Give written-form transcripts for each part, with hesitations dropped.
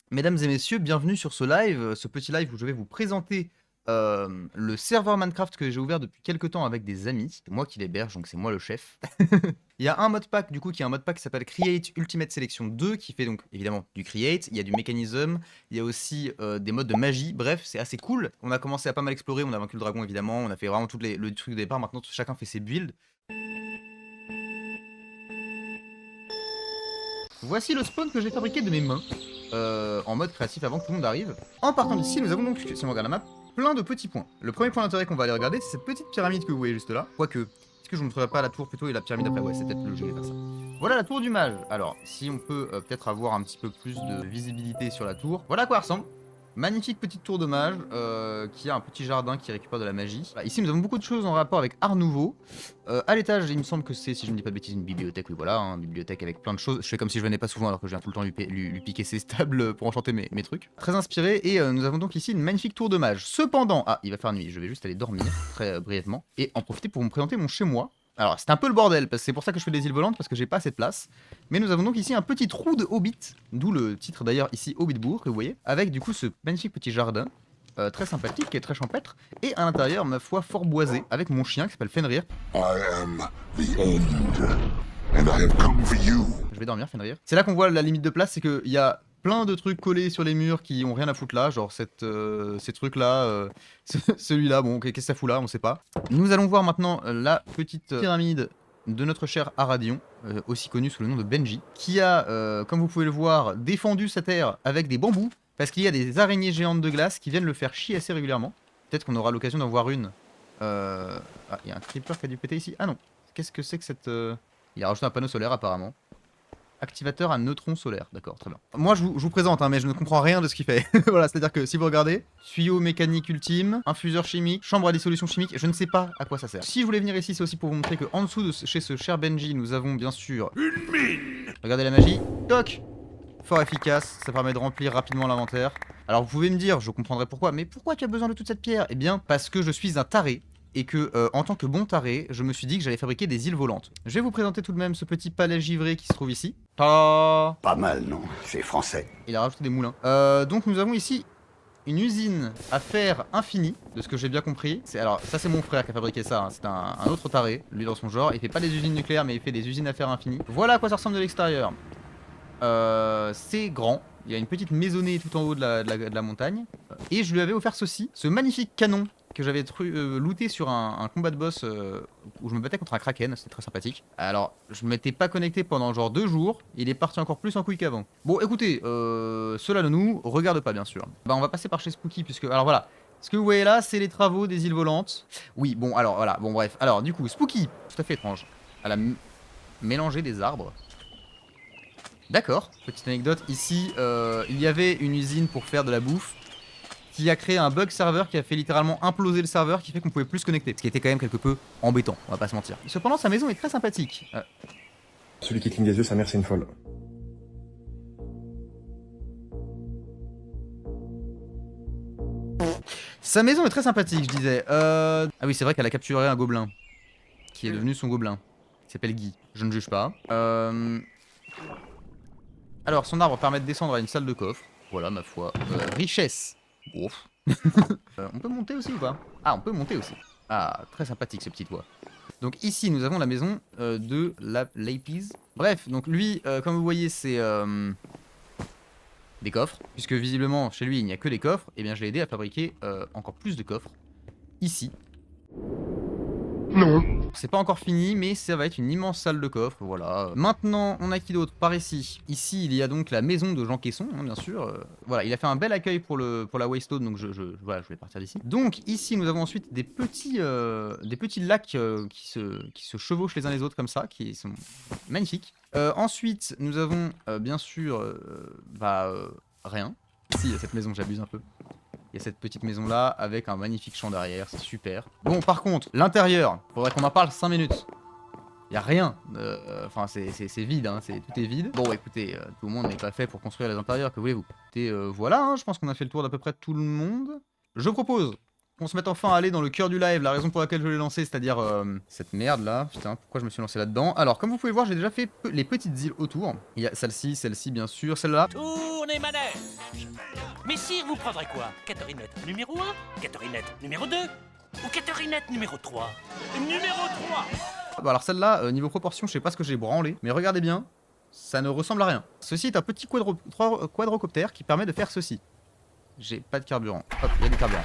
Mesdames et messieurs, bienvenue sur ce live, ce petit live où je vais vous présenter le serveur Minecraft que j'ai ouvert depuis quelques temps avec des amis. C'est moi qui l'héberge, donc c'est moi le chef. Il y a un modpack du coup qui est un modpack qui s'appelle Create Ultimate Selection 2 qui fait donc évidemment du Create, il y a du mécanisme, il y a aussi des modes de magie, bref c'est assez cool. On a commencé à pas mal explorer, on a vaincu le dragon évidemment, on a fait vraiment le truc de départ, maintenant chacun fait ses builds. Voici le spawn que j'ai fabriqué de mes mains, en mode créatif avant que tout le monde arrive. En partant d'ici, nous avons donc, si on regarde la map, plein de petits points. Le premier point d'intérêt qu'on va aller regarder, c'est cette petite pyramide que vous voyez juste là. Quoique, est-ce que je vous montrerai pas la tour plutôt et la pyramide après? Ouais, c'est peut-être logique de faire ça. Voilà la tour du mage. Alors, si on peut peut-être avoir un petit peu plus de visibilité sur la tour. Voilà à quoi elle ressemble. Magnifique petite tour de mage qui a un petit jardin qui récupère de la magie. Ici, nous avons beaucoup de choses en rapport avec Art Nouveau. À l'étage, il me semble que c'est, si je ne dis pas de bêtises, une bibliothèque. Oui, voilà, une bibliothèque avec plein de choses. Je fais comme si je venais pas souvent alors que je viens tout le temps lui piquer ses stables pour enchanter mes trucs. Très inspiré. Et nous avons donc ici une magnifique tour de mage. Cependant, il va faire nuit. Je vais juste aller dormir très brièvement et en profiter pour vous présenter mon chez-moi. Alors, c'est un peu le bordel, parce que c'est pour ça que je fais des îles volantes, parce que j'ai pas assez de place. Mais nous avons donc ici un petit trou de Hobbit, d'où le titre d'ailleurs ici Hobbitbourg, que vous voyez, avec du coup ce magnifique petit jardin, très sympathique et très champêtre, et à l'intérieur, ma foi, fort boisé, avec mon chien qui s'appelle Fenrir. I am the end, and I have come for you. Je vais dormir, Fenrir. C'est là qu'on voit la limite de place, c'est qu'il y a plein de trucs collés sur les murs qui ont rien à foutre là, genre ces trucs là, celui-là, bon, qu'est-ce que ça fout là, on sait pas. Nous allons voir maintenant la petite pyramide de notre cher Aradion, aussi connu sous le nom de Benji, qui a, comme vous pouvez le voir, défendu sa terre avec des bambous, parce qu'il y a des araignées géantes de glace qui viennent le faire chier assez régulièrement. Peut-être qu'on aura l'occasion d'en voir une. Ah, il y a un creeper qui a dû péter ici. Ah non, qu'est-ce que c'est que cette... Il a rajouté un panneau solaire apparemment. Activateur à neutrons solaires, d'accord, très bien. Moi je vous présente, hein, mais je ne comprends rien de ce qu'il fait. Voilà, c'est-à-dire que si vous regardez, tuyau mécanique ultime, infuseur chimique, chambre à dissolution chimique, je ne sais pas à quoi ça sert. Si je voulais venir ici, c'est aussi pour vous montrer que en dessous de chez ce cher Benji, nous avons bien sûr une mine. Regardez la magie, toc, fort efficace, ça permet de remplir rapidement l'inventaire. Alors vous pouvez me dire, je comprendrai pourquoi, mais pourquoi tu as besoin de toute cette pierre? Eh bien, parce que je suis un taré. Et que, en tant que bon taré, je me suis dit que j'allais fabriquer des îles volantes. Je vais vous présenter tout de même ce petit palais givré qui se trouve ici. Ta-da! Pas mal, non? C'est français. Il a rajouté des moulins. Donc nous avons ici une usine à fer infini, de ce que j'ai bien compris. Alors ça c'est mon frère qui a fabriqué ça, hein. C'est un autre taré, lui dans son genre. Il fait pas des usines nucléaires mais il fait des usines à fer infini. Voilà à quoi ça ressemble de l'extérieur. C'est grand. Il y a une petite maisonnée tout en haut de la montagne. Et je lui avais offert ceci, ce magnifique canon que j'avais looté sur un combat de boss où je me battais contre un kraken, c'était très sympathique. Alors, je m'étais pas connecté pendant genre 2 jours, il est parti encore plus en couille qu'avant. Bon, écoutez, cela ne nous regarde pas bien sûr. Bah, on va passer par chez Spooky, puisque, alors voilà, ce que vous voyez là, c'est les travaux des îles volantes. Oui, bon, alors voilà, bon bref. Alors, du coup, Spooky, tout à fait étrange. Elle a mélangé des arbres. D'accord, petite anecdote, ici, il y avait une usine pour faire de la bouffe, qui a créé un bug serveur qui a fait littéralement imploser le serveur, qui fait qu'on pouvait plus se connecter. Ce qui était quand même quelque peu embêtant, on va pas se mentir. Cependant, sa maison est très sympathique. Celui qui cligne des yeux, sa mère c'est une folle. Sa maison est très sympathique, je disais. Ah oui, c'est vrai qu'elle a capturé un gobelin, qui est devenu son gobelin. Il s'appelle Guy, je ne juge pas. Alors, son arbre permet de descendre à une salle de coffre. Voilà, ma foi. Richesse. Ouf. On peut monter aussi ou pas? Ah, on peut monter aussi. Ah, très sympathique ce petit toit. Donc ici, nous avons la maison de Lapis. Bref, donc lui, comme vous voyez, c'est des coffres. Puisque visiblement, chez lui, il n'y a que des coffres. Et bien, je l'ai aidé à fabriquer encore plus de coffres. Ici. Non. C'est pas encore fini, mais ça va être une immense salle de coffre, voilà. Maintenant, on a qui d'autre? Par ici. Ici, il y a donc la maison de Jean Caisson, hein, bien sûr. Voilà, il a fait un bel accueil pour la Waystone, donc voilà, je vais partir d'ici. Donc, ici, nous avons ensuite des petits lacs qui se chevauchent les uns les autres comme ça, qui sont magnifiques. Ensuite, nous avons, bien sûr, rien. Si, cette maison, j'abuse un peu. Il y a cette petite maison là avec un magnifique champ derrière, c'est super. Bon, par contre, l'intérieur, faudrait qu'on en parle 5 minutes. Il y a rien, enfin c'est vide, hein, tout est vide. Bon écoutez, tout le monde n'est pas fait pour construire les intérieurs, que voulez-vous. Écoutez, voilà, hein, je pense qu'on a fait le tour d'à peu près tout le monde. Je propose On se met enfin à aller dans le cœur du live, la raison pour laquelle je l'ai lancé, c'est-à-dire cette merde là. Putain, pourquoi je me suis lancé là-dedans? Alors, comme vous pouvez voir, j'ai déjà fait les petites îles autour. Il y a celle-ci bien sûr, celle-là. Tournez manège. Messire, vous prendrez quoi? Caterinette numéro 1, Caterinette numéro 2 ou Caterinette numéro 3? Numéro 3. Bah alors celle-là, niveau proportion, je sais pas ce que j'ai branlé, mais regardez bien, ça ne ressemble à rien. Ceci est un petit quadrocoptère qui permet de faire ceci. J'ai pas de carburant. Hop, il y a du carburant.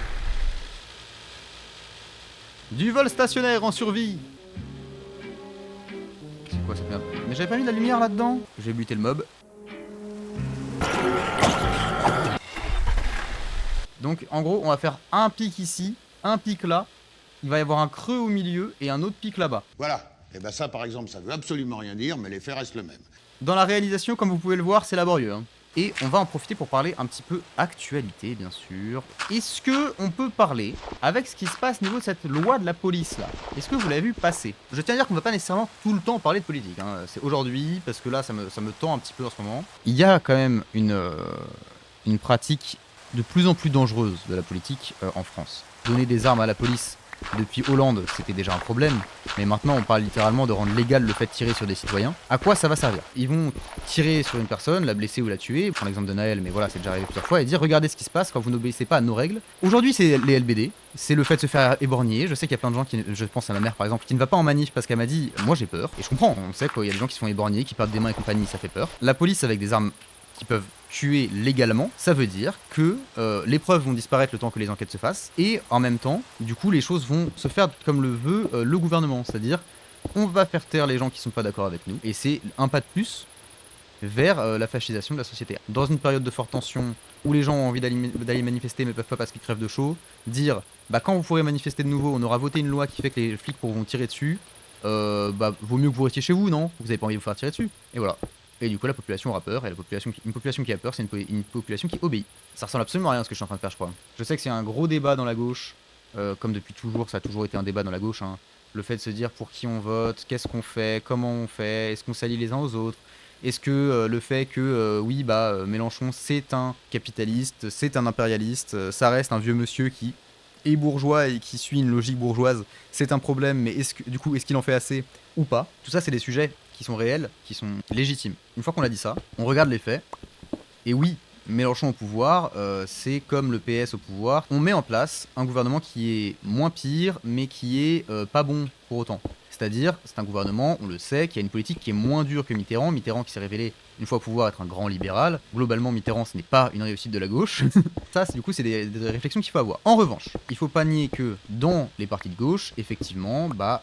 Du vol stationnaire en survie. C'est quoi cette merde? Mais j'avais pas mis de la lumière là-dedans. J'ai buté le mob. Donc en gros, on va faire un pic ici, un pic là. Il va y avoir un creux au milieu et un autre pic là-bas. Voilà. Et ben ça, par exemple, ça veut absolument rien dire, mais l'effet reste le même. Dans la réalisation, comme vous pouvez le voir, c'est laborieux. Hein. Et on va en profiter pour parler un petit peu actualité, bien sûr. Est-ce que on peut parler avec ce qui se passe au niveau de cette loi de la police là? Est-ce que vous l'avez vu passer? Je tiens à dire qu'on va pas nécessairement tout le temps parler de politique. Hein. C'est aujourd'hui parce que là, ça me tend un petit peu en ce moment. Il y a quand même une pratique de plus en plus dangereuse de la politique en France. Donner des armes à la police. Depuis Hollande, c'était déjà un problème, mais maintenant on parle littéralement de rendre légal le fait de tirer sur des citoyens. À quoi ça va servir? Ils vont tirer sur une personne, la blesser ou la tuer, je prends l'exemple de Naël, mais voilà, c'est déjà arrivé plusieurs fois, et dire regardez ce qui se passe quand vous n'obéissez pas à nos règles. Aujourd'hui c'est les LBD, c'est le fait de se faire éborgner. Je sais qu'il y a plein de gens qui, je pense à ma mère par exemple, qui ne va pas en manif parce qu'elle m'a dit moi j'ai peur, et je comprends, on sait qu'il y a des gens qui se font éborgner, qui perdent des mains et compagnie, ça fait peur. La police avec des armes qui peuvent tuer légalement, ça veut dire que les preuves vont disparaître le temps que les enquêtes se fassent, et en même temps, du coup, les choses vont se faire comme le veut le gouvernement, c'est-à-dire on va faire taire les gens qui sont pas d'accord avec nous, et c'est un pas de plus vers la fascisation de la société. Dans une période de forte tension, où les gens ont envie d'aller manifester mais peuvent pas parce qu'ils crèvent de chaud, dire bah quand vous pourrez manifester de nouveau, on aura voté une loi qui fait que les flics pourront tirer dessus, bah vaut mieux que vous restiez chez vous, non? Vous avez pas envie de vous faire tirer dessus, et voilà. Et du coup, la population aura peur, et une population qui a peur, c'est une population qui obéit. Ça ressemble absolument à rien à ce que je suis en train de faire, je crois. Je sais que c'est un gros débat dans la gauche, comme depuis toujours, ça a toujours été un débat dans la gauche. Hein. Le fait de se dire pour qui on vote, qu'est-ce qu'on fait, comment on fait, est-ce qu'on s'allie les uns aux autres, est-ce que le fait que, oui, bah, Mélenchon, c'est un capitaliste, c'est un impérialiste, ça reste un vieux monsieur qui est bourgeois et qui suit une logique bourgeoise, c'est un problème, mais du coup, est-ce qu'il en fait assez ou pas? Tout ça, c'est des sujets qui sont réels, qui sont légitimes. Une fois qu'on a dit ça, on regarde les faits, et oui, Mélenchon au pouvoir, c'est comme le PS au pouvoir, on met en place un gouvernement qui est moins pire, mais qui est pas bon pour autant. C'est-à-dire, c'est un gouvernement, on le sait, qui a une politique qui est moins dure que Mitterrand. Mitterrand qui s'est révélé, une fois au pouvoir, être un grand libéral. Globalement, Mitterrand, ce n'est pas une réussite de la gauche. Ça, du coup, c'est des réflexions qu'il faut avoir. En revanche, il faut pas nier que dans les partis de gauche, effectivement, bah,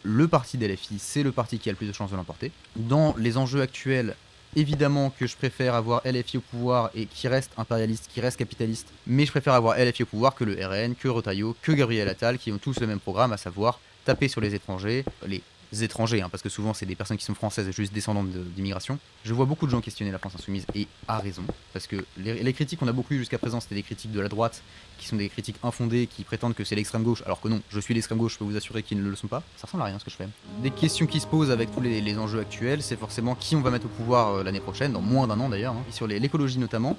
le parti d'LFI, c'est le parti qui a le plus de chances de l'emporter. Dans les enjeux actuels, évidemment que je préfère avoir LFI au pouvoir et qui reste impérialiste, qui reste capitaliste, mais je préfère avoir LFI au pouvoir que le RN, que Retailleau, que Gabriel Attal, qui ont tous le même programme, à savoir taper sur les étrangers, hein, parce que souvent c'est des personnes qui sont françaises et juste descendantes d'immigration. Je vois beaucoup de gens questionner la France insoumise, et à raison, parce que les critiques qu'on a beaucoup eues jusqu'à présent, c'était des critiques de la droite, qui sont des critiques infondées, qui prétendent que c'est l'extrême gauche, alors que non, je suis l'extrême gauche, je peux vous assurer qu'ils ne le sont pas. Ça ressemble à rien ce que je fais. Des questions qui se posent avec tous les enjeux actuels, c'est forcément qui on va mettre au pouvoir l'année prochaine, dans moins d'un an d'ailleurs, hein, et sur l'écologie notamment.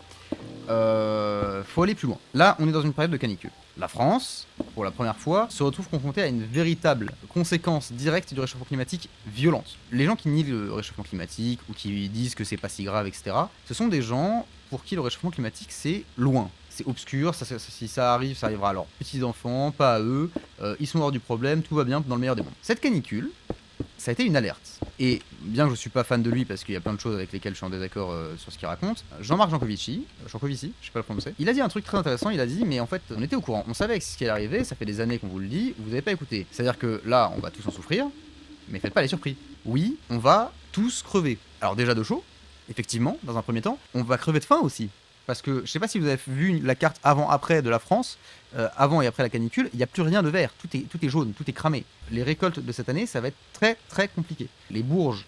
Faut aller plus loin. Là, on est dans une période de canicule. La France, pour la première fois, se retrouve confrontée à une véritable conséquence directe du réchauffement climatique violente. Les gens qui nient le réchauffement climatique ou qui disent que c'est pas si grave, etc., ce sont des gens pour qui le réchauffement climatique c'est loin. C'est obscur, si ça arrive, ça arrivera à leurs petits-enfants, pas à eux, ils sont hors du problème, tout va bien dans le meilleur des mondes. Cette canicule, ça a été une alerte. Et bien que je suis pas fan de lui parce qu'il y a plein de choses avec lesquelles je suis en désaccord sur ce qu'il raconte, Jean-Marc Jancovici, je sais pas le prononcer, il a dit un truc très intéressant, il a dit mais en fait on était au courant, on savait ce qui allait arriver, ça fait des années qu'on vous le dit, vous avez pas écouté. C'est-à-dire que là on va tous en souffrir, mais faites pas les surpris. Oui, on va tous crever. Alors déjà de chaud, effectivement, dans un premier temps, on va crever de faim aussi. Parce que je sais pas si vous avez vu la carte avant-après de la France, avant et après la canicule, il n'y a plus rien de vert, tout est jaune, tout est cramé. Les récoltes de cette année, ça va être très très compliqué. Les bourges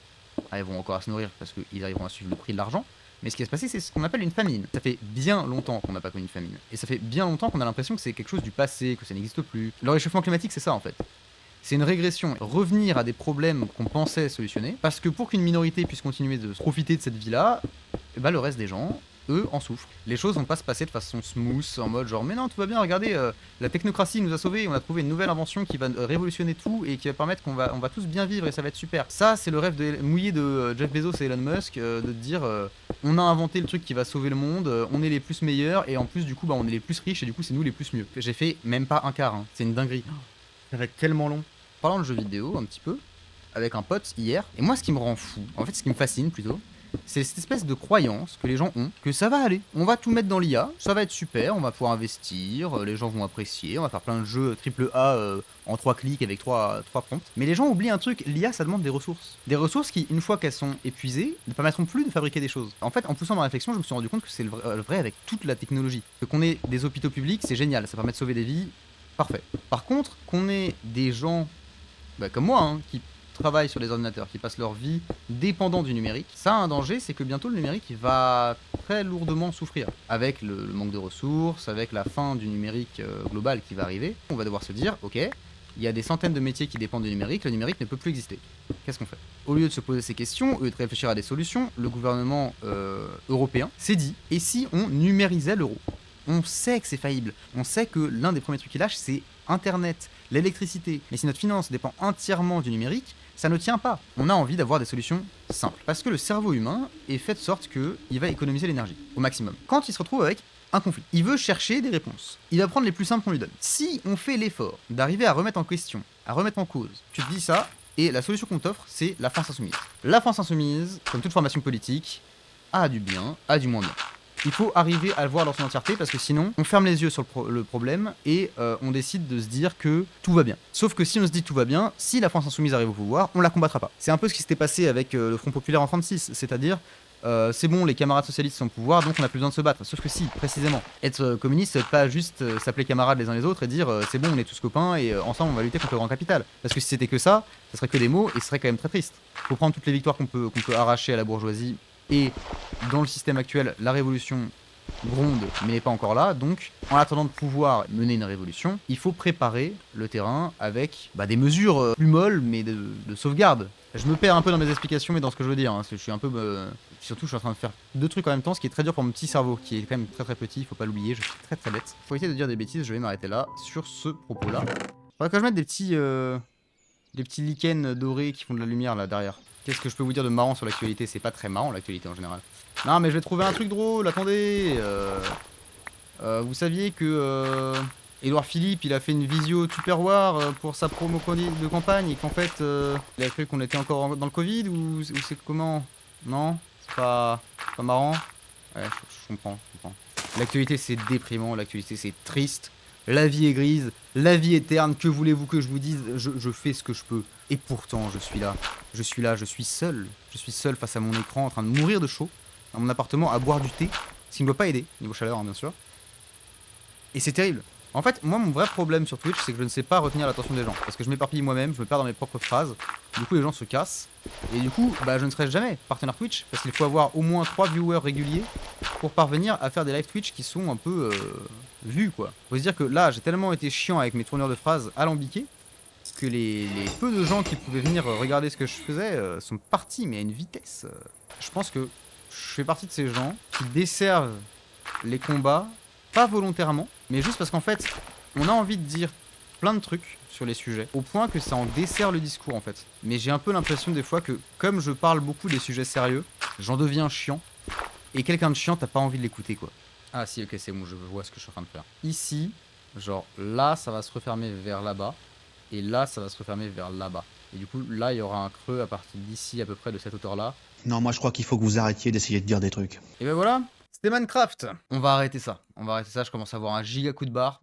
arriveront encore à se nourrir parce qu'ils arriveront à suivre le prix de l'argent, mais ce qui va se passer, c'est ce qu'on appelle une famine. Ça fait bien longtemps qu'on n'a pas connu une famine, et ça fait bien longtemps qu'on a l'impression que c'est quelque chose du passé, que ça n'existe plus. Le réchauffement climatique, c'est ça en fait. C'est une régression, revenir à des problèmes qu'on pensait solutionner, parce que pour qu'une minorité puisse continuer de profiter de cette vie-là, bah, le reste des gens eux en souffrent. Les choses vont pas se passer de façon smooth, en mode genre mais non tout va bien, regardez, la technocratie nous a sauvés, on a trouvé une nouvelle invention qui va révolutionner tout et qui va permettre qu'on va tous bien vivre et ça va être super. Ça c'est le rêve mouillé de Jeff Bezos et Elon Musk, de dire on a inventé le truc qui va sauver le monde, on est les plus meilleurs et en plus du coup bah on est les plus riches et du coup c'est nous les plus mieux. J'ai fait même pas un quart, hein. C'est une dinguerie. Ça va être tellement long. Parlant de jeux vidéo un petit peu, avec un pote hier, et moi ce qui me rend fou, en fait ce qui me fascine plutôt, c'est cette espèce de croyance que les gens ont, que ça va aller, on va tout mettre dans l'IA, ça va être super, on va pouvoir investir, les gens vont apprécier, on va faire plein de jeux AAA en 3 clics avec 3 prompts. Mais les gens oublient un truc, l'IA ça demande des ressources. Des ressources qui, une fois qu'elles sont épuisées, ne permettront plus de fabriquer des choses. En fait, en poussant ma réflexion, je me suis rendu compte que c'est le vrai avec toute la technologie. Que qu'on ait des hôpitaux publics, c'est génial, ça permet de sauver des vies, parfait. Par contre, qu'on ait des gens comme moi, hein, qui travaillent sur les ordinateurs, qui passent leur vie dépendants du numérique, ça a un danger, c'est que bientôt le numérique va très lourdement souffrir. Avec le manque de ressources, avec la fin du numérique global qui va arriver, on va devoir se dire, ok, il y a des centaines de métiers qui dépendent du numérique, le numérique ne peut plus exister. Qu'est-ce qu'on fait? Au lieu de se poser ces questions, au lieu de réfléchir à des solutions, le gouvernement européen s'est dit, et si on numérisait l'euro? On sait que c'est faillible, on sait que l'un des premiers trucs qu'il lâche, c'est Internet, l'électricité. Mais si notre finance dépend entièrement du numérique, ça ne tient pas. On a envie d'avoir des solutions simples. Parce que le cerveau humain est fait de sorte qu'il va économiser l'énergie au maximum. Quand il se retrouve avec un conflit, il veut chercher des réponses. Il va prendre les plus simples qu'on lui donne. Si on fait l'effort d'arriver à remettre en question, à remettre en cause, tu te dis ça, et la solution qu'on t'offre, c'est la France insoumise. La France insoumise, comme toute formation politique, a du bien, a du moins bien. Il faut arriver à le voir dans son entièreté parce que sinon on ferme les yeux sur le problème et on décide de se dire que tout va bien. Sauf que si on se dit tout va bien, si la France insoumise arrive au pouvoir, on la combattra pas. C'est un peu ce qui s'était passé avec le Front Populaire en 36, c'est-à-dire c'est bon, les camarades socialistes sont au pouvoir, donc on n'a plus besoin de se battre. Sauf que si, précisément, être communiste, c'est pas juste s'appeler camarades les uns les autres et dire c'est bon, on est tous copains et ensemble on va lutter contre le grand capital. Parce que si c'était que ça serait que des mots et ce serait quand même très triste. Faut prendre toutes les victoires qu'on peut arracher à la bourgeoisie. Et dans le système actuel, la révolution gronde mais n'est pas encore là, donc en attendant de pouvoir mener une révolution, il faut préparer le terrain avec des mesures plus molles mais de sauvegarde. Je me perds un peu dans mes explications mais dans ce que je veux dire, hein, parce que je suis un peu... Surtout je suis en train de faire 2 trucs en même temps, ce qui est très dur pour mon petit cerveau, qui est quand même très petit, il faut pas l'oublier, je suis très très bête. Pour éviter de dire des bêtises, je vais m'arrêter là, sur ce propos là. Faudrait que je mette des petits lichens dorés qui font de la lumière là derrière. Qu'est-ce que je peux vous dire de marrant sur l'actualité? C'est pas très marrant l'actualité en général. Non mais je vais trouver un truc drôle, attendez. Vous saviez que Édouard Philippe il a fait une visio Tupperware pour sa promo de campagne et qu'en fait il a cru qu'on était encore dans le Covid ou c'est comment? Non? C'est pas marrant? Ouais, je comprends. L'actualité c'est déprimant, l'actualité c'est triste. La vie est grise, la vie est terne, que voulez-vous que je vous dise? Je fais ce que je peux. Et pourtant, je suis là. Je suis seul. Je suis seul face à mon écran, en train de mourir de chaud, dans mon appartement, à boire du thé, ce qui ne doit pas aider, niveau chaleur, hein, bien sûr. Et c'est terrible. En fait, moi, mon vrai problème sur Twitch, c'est que je ne sais pas retenir l'attention des gens. Parce que je m'éparpille moi-même, je me perds dans mes propres phrases. Du coup, les gens se cassent. Et du coup, je ne serai jamais partenaire Twitch. Parce qu'il faut avoir au moins 3 viewers réguliers pour parvenir à faire des live Twitch qui sont un peu vus, quoi. Faut se dire que là, j'ai tellement été chiant avec mes tournures de phrases alambiquées que les peu de gens qui pouvaient venir regarder ce que je faisais sont partis, mais à une vitesse. Je pense que je fais partie de ces gens qui desservent les combats, pas volontairement, mais juste parce qu'en fait, on a envie de dire plein de trucs sur les sujets, au point que ça en dessert le discours en fait. Mais j'ai un peu l'impression des fois que, comme je parle beaucoup des sujets sérieux, j'en deviens chiant, et quelqu'un de chiant, t'as pas envie de l'écouter quoi. Ah si, ok, c'est bon, je vois ce que je suis en train de faire. Ici, genre là, ça va se refermer vers là-bas, et là, ça va se refermer vers là-bas. Et du coup, là, il y aura un creux à partir d'ici, à peu près de cette hauteur-là. Non, moi je crois qu'il faut que vous arrêtiez d'essayer de dire des trucs. Et ben voilà, c'était Minecraft. On va arrêter ça, je commence à avoir un giga coup de barre.